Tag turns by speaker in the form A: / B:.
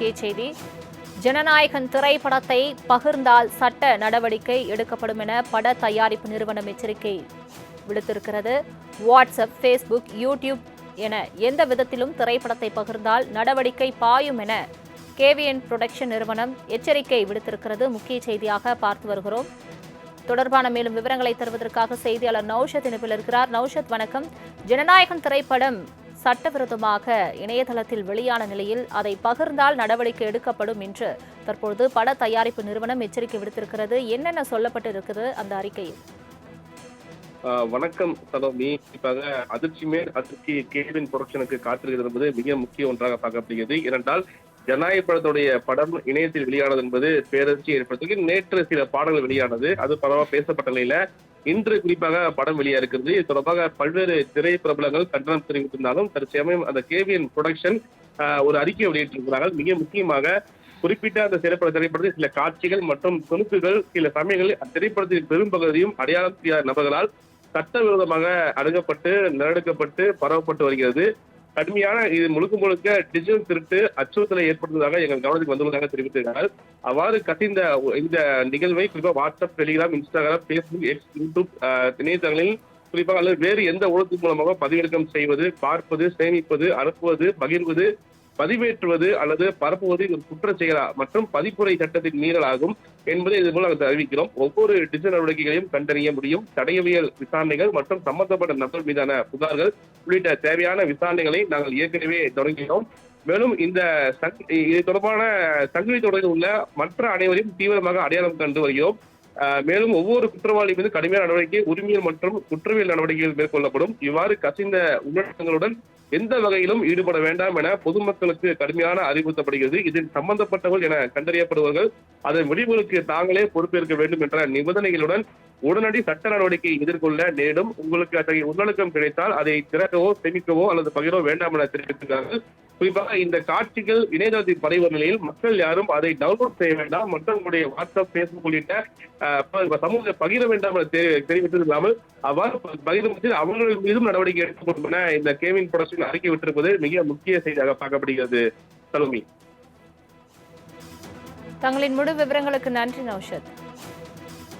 A: முக்கிய செய்தி. ஜனநாயகன் திரைப்படத்தை பகிர்ந்தால் சட்ட நடவடிக்கை எடுக்கப்படும் என பட தயாரிப்பு நிறுவனம் எச்சரிக்கை விடுத்திருக்கிறது. வாட்ஸ்அப், ஃபேஸ்புக், யூடியூப் என எந்த விதத்திலும் திரைப்படத்தை பகிர்ந்தால் நடவடிக்கை பாயும் என கேவிஎன் புரொடக்ஷன் நிறுவனம் எச்சரிக்கை விடுத்திருக்கிறது. முக்கிய செய்தியாக பார்த்து வருகிறோம். தொடர்பான மேலும் விவரங்களை தருவதற்காக செய்தியாளர் நௌஷத் இணைப்பில் இருக்கிறார். நௌஷத், வணக்கம். ஜனநாயகன் திரைப்படம் சட்டவிரோதமாக இணையதளத்தில் வெளியான நிலையில் அதை பகிர்ந்தால் நடவடிக்கை எடுக்கப்படும் என்று தற்பொழுது பட தயாரிப்பு நிறுவனம் எச்சரிக்கை விடுத்திருக்கிறது. என்னென்ன சொல்லப்பட்டு இருக்குது அந்த அறிக்கையில்?
B: வணக்கம் சலோமி. குறிப்பாக அதிர்ச்சி மேல் அதிர்ச்சி கேவின் புரொடக்ஷனுக்கு காத்திருக்கிறது என்பது மிக முக்கிய ஒன்றாக பார்க்கப்படுகிறது. ஏனென்றால் ஜனநாயக படத்துடைய படம் இணையத்தில் வெளியானது என்பது பேரதிர்ச்சி ஏற்படுத்தி நேற்று சில பாடல்கள் வெளியானது. அது பரவாக பேசப்பட்ட நிலையில இன்று குறிப்பாக படம் வெளியா இருக்கிறது. இது தொடர்பாக பல்வேறு திரை பிரபலங்கள் கண்டனம் தெரிவித்திருந்தாலும் தற்சமயம் அந்த கேவிஎன் புரொடக்ஷன் ஒரு அறிக்கை வெளியிட்டிருக்கிறார்கள். மிக முக்கியமாக குறிப்பிட்ட அந்த திரைப்படத்தில் சில காட்சிகள் மற்றும் துணுக்குகள் சில சமயங்களில் அத்திரைப்படத்தின் பெரும்பகுதியும் அடையாளம் தெரியாத நபர்களால் சட்டவிரோதமாக அணுகப்பட்டு நடக்கப்பட்டு பரவப்பட்டு வருகிறது. கடுமையான இது முழுக்க டிஜிட்டல் திருட்டு அச்சுறுத்தலை ஏற்படுத்துவதாக எங்கள் கவனத்துக்கு வந்துள்ளதாக தெரிவித்திருக்கிறார்கள். அவ்வாறு கசிந்த இந்த நிகழ்வை குறிப்பாக WhatsApp, Telegram, Instagram, Facebook, X, YouTube இணையதளங்களில் குறிப்பாக அல்லது வேறு எந்த ஊடகத்தின் மூலமாக பதிவிறக்கம் செய்வது, பார்ப்பது, சேமிப்பது, அனுப்புவது, பகிர்வது, பதிவேற்றுவது அல்லது பரப்புவது ஒரு குற்ற செயலா மற்றும் பதிப்புரை சட்டத்தின் மீறலாகும் என்பதை இது மூலம் அறிவிக்கிறோம். ஒவ்வொரு டிஜிட்டல் நடவடிக்கைகளையும் கண்டறிய முடியும். தடயவியல் விசாரணைகள் மற்றும் சம்பந்தப்பட்ட நபர் மீதான புகார்கள் உள்ளிட்ட தேவையான விசாரணைகளை நாங்கள் ஏற்கனவே தொடங்கினோம். மேலும் இது தொடர்பான சங்கிலி தொடரில் உள்ள மற்ற அனைவரையும் தீவிரமாக அடையாளம் கண்டு வருகிறோம். மேலும் ஒவ்வொரு குற்றவாளி மீது கடுமையான நடவடிக்கை, உரிமையல் மற்றும் குற்றவியல் நடவடிக்கைகள் மேற்கொள்ளப்படும். இவ்வாறு கசிந்த உள்ளடக்கங்களுடன் எந்த வகையிலும் ஈடுபட வேண்டாம் என பொதுமக்களுக்கு கடுமையான அறிவுறுத்தப்படுகிறது. இதில் சம்பந்தப்பட்டவர்கள் என கண்டறியப்படுபவர்கள் அதன் முடிவுகளுக்கு தாங்களே பொறுப்பேற்க வேண்டும் என்ற நிபந்தனைகளுடன் உடனடி சட்ட நடவடிக்கை எதிர்கொள்ள நேடும். உங்களுக்கு அத்தகைய உள்ளடக்கம் கிடைத்தால் அதை திறக்கவோ, சேமிக்கவோ அல்லது பகிரவோ வேண்டாம் என தெரிவித்திருக்கிறார்கள். குறிப்பாக இந்த காட்சிகள் இணையதளத்தில் பரவும் நிலையில் மக்கள் யாரும் அதை டவுன்லோட் செய்ய வேண்டாம், மற்றவர்களுடைய வாட்ஸ்அப், பேஸ்புக் உள்ளிட்ட சமூக பகிர வேண்டாம் என தெரிவித்தது இல்லாமல் அவ்வாறு பகிர்ந்து அவர்கள் மீதும் நடவடிக்கை எடுக்கப்படும் என இந்த கேவின் புரொடக்ஷன் அறிக்கை விட்டிருப்பது மிக முக்கிய செய்தியாக பார்க்கப்படுகிறது. சலோமி,
A: தங்களின் முழு விவரங்களுக்கு நன்றி நௌஷத்.